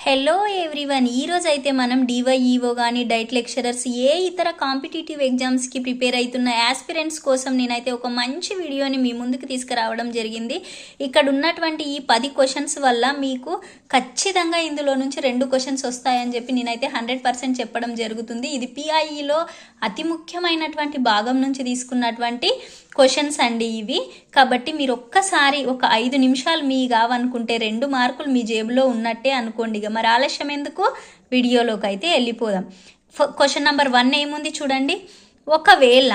Hello everyone, ఈరోజు అయితే మనం డివైఈఓ కానీ డైట్ లెక్చరర్స్ ఏ ఇతర కాంపిటేటివ్ ఎగ్జామ్స్కి ప్రిపేర్ అవుతున్న యాస్పిరెంట్స్ కోసం నేనైతే ఒక మంచి వీడియోని మీ ముందుకు తీసుకురావడం జరిగింది. ఇక్కడ ఉన్నటువంటి ఈ 10 క్వశ్చన్స్ వల్ల మీకు ఖచ్చితంగా ఇందులో నుంచి 2 క్వశ్చన్స్ వస్తాయని చెప్పి నేనైతే 100% చెప్పడం జరుగుతుంది. ఇది పిఐఈలో అతి ముఖ్యమైనటువంటి భాగం నుంచి తీసుకున్నటువంటి క్వశ్చన్స్ అండి ఇవి. కాబట్టి మీరు ఒక్కసారి ఒక 5 నిమిషాలు మీ కావనుకుంటే 2 మార్కులు మీ జేబులో ఉన్నట్టే అనుకోండి. మరి ఆలస్యం ఎందుకు, వీడియోలోకి అయితే వెళ్ళిపోదాం. క్వశ్చన్ నెంబర్ 1 ఏముంది చూడండి. ఒకవేళ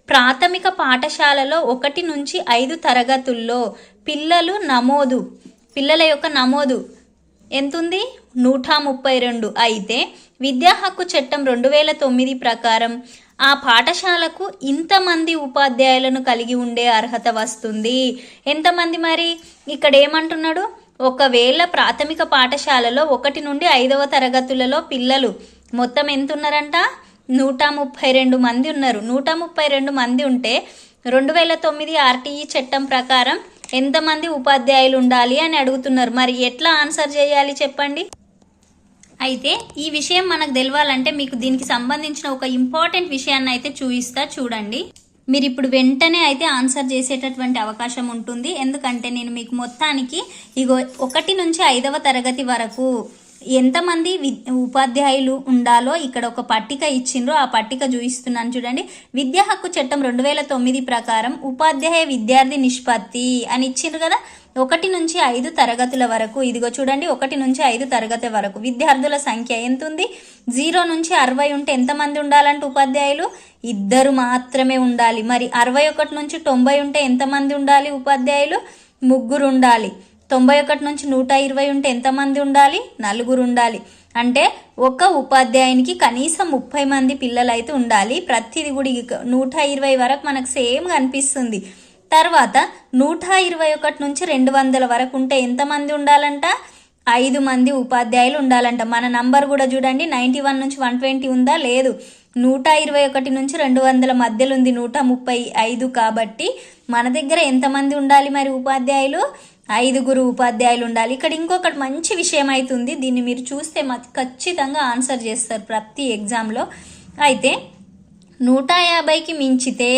ప్రాథమిక పాఠశాలలో 1 నుంచి 5 తరగతుల్లో పిల్లల యొక్క నమోదు ఎంతుంది? 132. అయితే విద్యా హక్కు చట్టం 2009 ప్రకారం ఆ పాఠశాలకు ఇంతమంది ఉపాధ్యాయులను కలిగి ఉండే అర్హత వస్తుంది. ఎంతమంది మరి? ఇక్కడ ఏమంటున్నాడు, ఒకవేళ ప్రాథమిక పాఠశాలలో 1 నుండి 5వ తరగతులలో పిల్లలు మొత్తం ఎంత ఉన్నారంట? 132 మంది ఉన్నారు. 132 మంది ఉంటే 2009 ఆర్టీఈ చట్టం ప్రకారం ఎంతమంది ఉపాధ్యాయులు ఉండాలి అని అడుగుతున్నారు. మరి ఎట్లా ఆన్సర్ చేయాలి చెప్పండి. అయితే ఈ విషయం మనకు తెలవాలంటే మీకు దీనికి సంబంధించిన ఒక ఇంపార్టెంట్ విషయాన్ని అయితే చూపిస్తా చూడండి. మీరు ఇప్పుడు వెంటనే అయితే ఆన్సర్ చేసేటటువంటి అవకాశం ఉంటుంది. ఎందుకంటే నేను మీకు మొత్తానికి 1 నుంచి 5వ తరగతి వరకు ఎంతమంది ఉపాధ్యాయులు ఉండాలో ఇక్కడ ఒక పట్టిక ఇచ్చిండ్రో ఆ పట్టిక చూపిస్తున్నాను చూడండి. విద్యా హక్కు చట్టం 2009 ప్రకారం ఉపాధ్యాయ విద్యార్థి నిష్పత్తి అని ఇచ్చిండ్రు కదా. 1 నుంచి 5 తరగతుల వరకు, ఇదిగో చూడండి, 1 నుంచి 5 తరగతి వరకు విద్యార్థుల సంఖ్య ఎంత ఉంది? 0 నుంచి 60 ఉంటే ఎంతమంది ఉండాలంటే ఉపాధ్యాయులు? 2 మాత్రమే ఉండాలి. మరి 61 నుంచి 90 ఉంటే ఎంతమంది ఉండాలి ఉపాధ్యాయులు? 3 ఉండాలి. 91 నుంచి 120 ఉంటే ఎంతమంది ఉండాలి? 4 ఉండాలి. అంటే ఒక ఉపాధ్యాయునికి కనీసం 30 మంది పిల్లలు అయితే ఉండాలి. ప్రతిది కూడా 120 వరకు మనకు సేమ్ కనిపిస్తుంది. తర్వాత 121 నుంచి 200 వరకు ఉంటే ఎంతమంది ఉండాలంట? 5 మంది ఉపాధ్యాయులు ఉండాలంట. మన నంబర్ కూడా చూడండి, 91 నుంచి 120 ఉందా? లేదు. 121 నుంచి 200 మధ్యలో ఉంది 135. కాబట్టి మన దగ్గర ఎంతమంది ఉండాలి మరి ఉపాధ్యాయులు? 5 ఉపాధ్యాయులు ఉండాలి. ఇక్కడ ఇంకొకటి మంచి విషయం అవుతుంది, దీన్ని మీరు చూస్తే ఖచ్చితంగా ఆన్సర్ చేస్తారు ప్రతి ఎగ్జామ్లో. అయితే 150కి మించితే,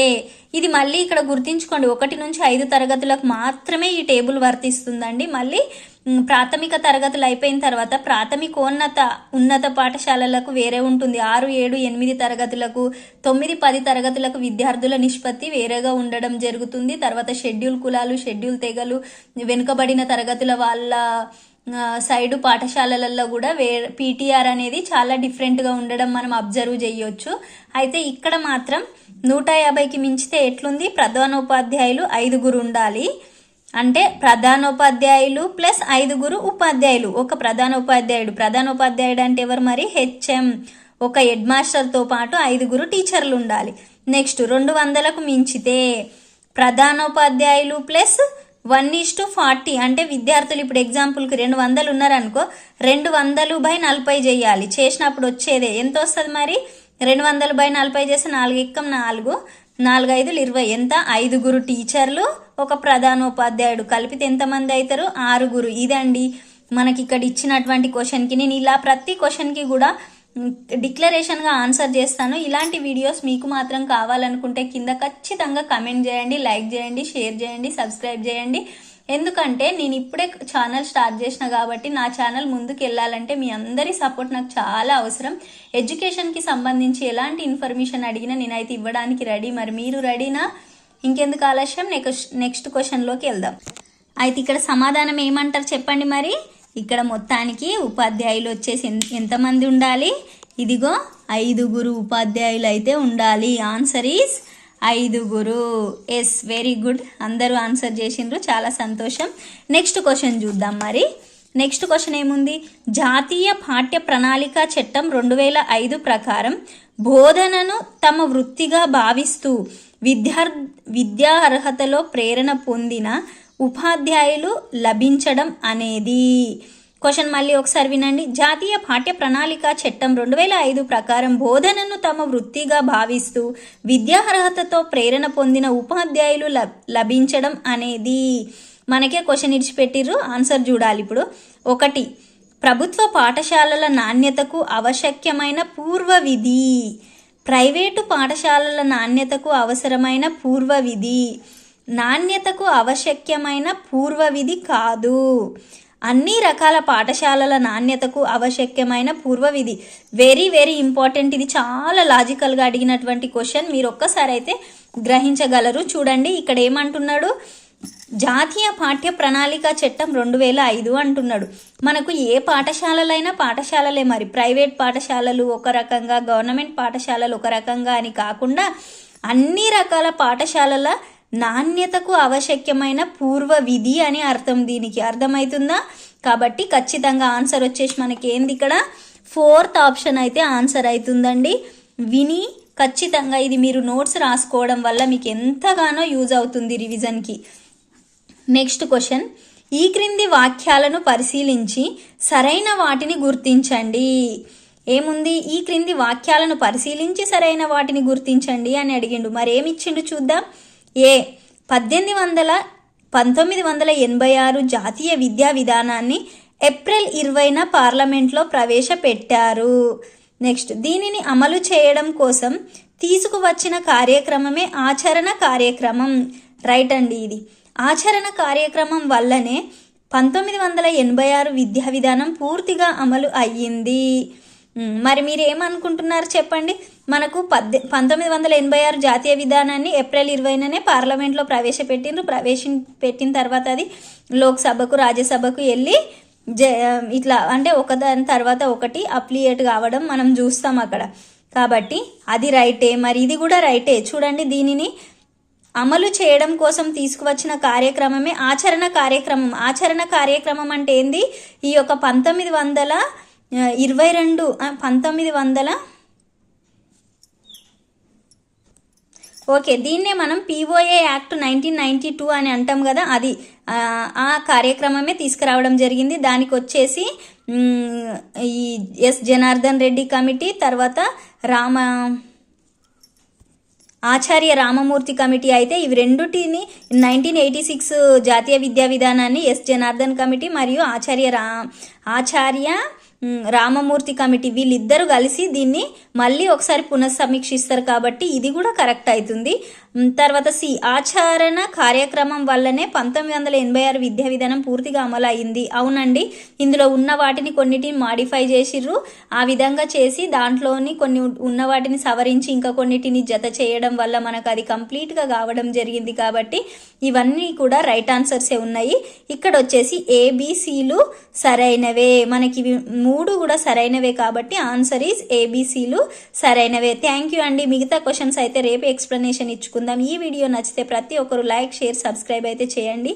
ఇది మళ్ళీ ఇక్కడ గుర్తించుకోండి, 1 నుంచి 5 తరగతులకు మాత్రమే ఈ టేబుల్ వర్తిస్తుందండి. మళ్ళీ ప్రాథమిక తరగతులు అయిపోయిన తర్వాత ఉన్నత పాఠశాలలకు వేరే ఉంటుంది. 6, 7, 8 తరగతులకు, 9, 10 తరగతులకు విద్యార్థుల నిష్పత్తి వేరేగా ఉండడం జరుగుతుంది. తర్వాత షెడ్యూల్ కులాలు, షెడ్యూల్ తెగలు, వెనుకబడిన తరగతుల వాళ్ళ సైడు పాఠశాలలలో కూడా పీటీఆర్ అనేది చాలా డిఫరెంట్గా ఉండడం మనం అబ్జర్వ్ చేయొచ్చు. అయితే ఇక్కడ మాత్రం 150కి మించితే ఎట్లుంది? ప్రధానోపాధ్యాయులు 5 ఉండాలి. అంటే ప్రధానోపాధ్యాయులు ప్లస్ 5 ఉపాధ్యాయులు. ఒక ప్రధానోపాధ్యాయుడు అంటే ఎవరు మరి? హెచ్ఎం. ఒక హెడ్ మాస్టర్తో పాటు 5 టీచర్లు ఉండాలి. నెక్స్ట్ 200కు మించితే ప్రధానోపాధ్యాయులు ప్లస్ 1:40. అంటే విద్యార్థులు ఇప్పుడు ఎగ్జాంపుల్కి 200 ఉన్నారనుకో, 200/40 చేయాలి. చేసినప్పుడు వచ్చేదే ఎంత వస్తుంది మరి? 200/40 చేస్తే 4 ఎక్కం 4, 4 5 20. ఎంత? 5 టీచర్లు, ఒక ప్రధానోపాధ్యాయుడు కలిపితే ఎంతమంది అవుతారు? 6. ఇదండి మనకి ఇక్కడ ఇచ్చినటువంటి క్వశ్చన్కి. నేను ఇలా ప్రతి క్వశ్చన్కి కూడా డిక్లరేషన్గా ఆన్సర్ చేస్తాను. ఇలాంటి వీడియోస్ మీకు మాత్రం కావాలనుకుంటే కింద ఖచ్చితంగా కమెంట్ చేయండి, లైక్ చేయండి, షేర్ చేయండి, సబ్స్క్రైబ్ చేయండి. ఎందుకంటే నేను ఇప్పుడే ఛానల్ స్టార్ట్ చేసిన కాబట్టి నా ఛానల్ ముందుకు వెళ్ళాలంటే మీ అందరి సపోర్ట్ నాకు చాలా అవసరం. ఎడ్యుకేషన్కి సంబంధించి ఎలాంటి ఇన్ఫర్మేషన్ అడిగినా నేనైతే ఇవ్వడానికి రెడీ. మరి మీరు రెడీనా? ఇంకెందుకు ఆలస్యం, నెక్స్ట్ క్వశ్చన్లోకి వెళ్దాం. అయితే ఇక్కడ సమాధానం ఏమంటారు చెప్పండి. మరి ఇక్కడ మొత్తానికి ఉపాధ్యాయులు వచ్చేసి ఎంతమంది ఉండాలి? ఇదిగో 5 ఉపాధ్యాయులు అయితే ఉండాలి. Answer is 5. Yes, very good. అందరూ ఆన్సర్ చేసిండ్రు, చాలా సంతోషం. నెక్స్ట్ క్వశ్చన్ చూద్దాం. మరి నెక్స్ట్ క్వశ్చన్ ఏముంది? జాతీయ పాఠ్య ప్రణాళిక చట్టం 2005 ప్రకారం బోధనను తమ వృత్తిగా భావిస్తూ విద్యా అర్హతలో ప్రేరణ పొందిన ఉపాధ్యాయులు లభించడం అనేది. క్వశ్చన్ మళ్ళీ ఒకసారి వినండి. జాతీయ పాఠ్య ప్రణాళిక చట్టం 2005 ప్రకారం బోధనను తమ వృత్తిగా భావిస్తూ విద్యా అర్హతతో ప్రేరణ పొందిన ఉపాధ్యాయులు లభించడం అనేది. మనకే క్వశ్చన్ ఇడిచిపెట్టిర్రు, ఆన్సర్ చూడాలి ఇప్పుడు. 1 ప్రభుత్వ పాఠశాలల నాణ్యతకు అవశ్యకమైన పూర్వ విధి. ప్రైవేటు పాఠశాలల నాణ్యతకు అవసరమైన పూర్వ విధి, నాణ్యతకు అవశ్యకమైన పూర్వ విధి కాదు. అన్ని రకాల పాఠశాలల నాణ్యతకు అవశ్యకమైన పూర్వ విధి. Very very important. ఇది చాలా లాజికల్గా అడిగినటువంటి క్వశ్చన్. మీరు ఒక్కసారి అయితే గ్రహించగలరు. చూడండి ఇక్కడ ఏమంటున్నాడు, జాతీయ పాఠ్య ప్రణాళిక చట్టం 2005 అంటున్నాడు. మనకు ఏ పాఠశాలలైనా పాఠశాలలే, మరి ప్రైవేట్ పాఠశాలలు ఒక రకంగా, గవర్నమెంట్ పాఠశాలలు ఒక రకంగా అని కాకుండా అన్ని రకాల పాఠశాలల నాణ్యతకు అవశ్యకమైన పూర్వ విధి అని అర్థం. దీనికి అర్థమవుతుందా? కాబట్టి ఖచ్చితంగా ఆన్సర్ వచ్చేసి మనకి ఏంది ఇక్కడ 4th ఆప్షన్ అయితే ఆన్సర్ అవుతుందండి. విని ఖచ్చితంగా ఇది మీరు నోట్స్ రాసుకోవడం వల్ల మీకు ఎంతగానో యూజ్ అవుతుంది రివిజన్కి. నెక్స్ట్ క్వశ్చన్, ఈ క్రింది వాక్యాలను పరిశీలించి సరైన వాటిని గుర్తించండి. ఏముంది, ఈ క్రింది వాక్యాలను పరిశీలించి సరైన వాటిని గుర్తించండి అని అడిగిండు. మరి ఏమి ఇచ్చిండు చూద్దాం. ఏ 1986 జాతీయ విద్యా విధానాన్ని ఏప్రిల్ 20న పార్లమెంట్లో ప్రవేశపెట్టారు. నెక్స్ట్, దీనిని అమలు చేయడం కోసం తీసుకువచ్చిన కార్యక్రమమే ఆచరణ కార్యక్రమం. రైట్ అండి. ఇది ఆచరణ కార్యక్రమం వల్లనే 1986 విద్యా విధానం పూర్తిగా అమలు అయ్యింది. మరి మీరు ఏమనుకుంటున్నారు చెప్పండి. మనకు 1986 జాతీయ విధానాన్ని ఏప్రిల్ 20నే పార్లమెంట్లో ప్రవేశపెట్టిన తర్వాత అది లోక్సభకు, రాజ్యసభకు వెళ్ళి ఇట్లా అంటే ఒకదాని తర్వాత ఒకటి అప్లియేట్ కావడం మనం చూస్తాం అక్కడ. కాబట్టి అది రైటే. మరి ఇది కూడా రైటే. చూడండి, దీనిని అమలు చేయడం కోసం తీసుకువచ్చిన కార్యక్రమమే ఆచరణ కార్యక్రమం. ఆచరణ కార్యక్రమం అంటే ఏంది? ఈ యొక్క 1922 ఓకే, దీన్నే మనం పిఓఏ యాక్ట్ 1992 అని అంటాం కదా, అది ఆ కార్యక్రమమే తీసుకురావడం జరిగింది. దానికి వచ్చేసి ఈ ఎస్ జనార్దన్ రెడ్డి కమిటీ, తర్వాత ఆచార్య రామమూర్తి కమిటీ అయితే ఇవి రెండుటిని 1986 జాతీయ విద్యా విధానాన్ని ఎస్ జనార్దన్ కమిటీ మరియు ఆచార్య రామమూర్తి కమిటీ వీళ్ళిద్దరూ కలిసి దీన్ని మళ్ళీ ఒకసారి పునఃసమీక్షిస్తారు. కాబట్టి ఇది కూడా కరెక్ట్ అవుతుంది. తర్వాత సి, ఆచరణ కార్యక్రమం వల్లనే 1986 విద్యా విధానం పూర్తిగా అమలు అయింది. అవునండి, ఇందులో ఉన్న వాటిని కొన్నిటిని మాడిఫై చేసిర్రు. ఆ విధంగా చేసి దాంట్లోని కొన్ని ఉన్న వాటిని సవరించి ఇంకా కొన్నిటిని జత చేయడం వల్ల మనకు అది కంప్లీట్గా కావడం జరిగింది. కాబట్టి ఇవన్నీ కూడా రైట్ ఆన్సర్సే ఉన్నాయి. ఇక్కడ వచ్చేసి ఏబిసిలు సరైనవే. మనకి ఇవి 3 కూడా సరైనవే కాబట్టి ఆన్సర్ ఈజ్ ఏబిసిలు సరైనవే. థ్యాంక్ యూ అండి. మిగతా క్వశ్చన్స్ అయితే రేపు ఎక్స్ప్లెనేషన్ ఇచ్చుకుందాం. ఈ వీడియో నచ్చితే ప్రతి ఒక్కరు లైక్, షేర్, సబ్స్క్రైబ్ అయితే చేయండి.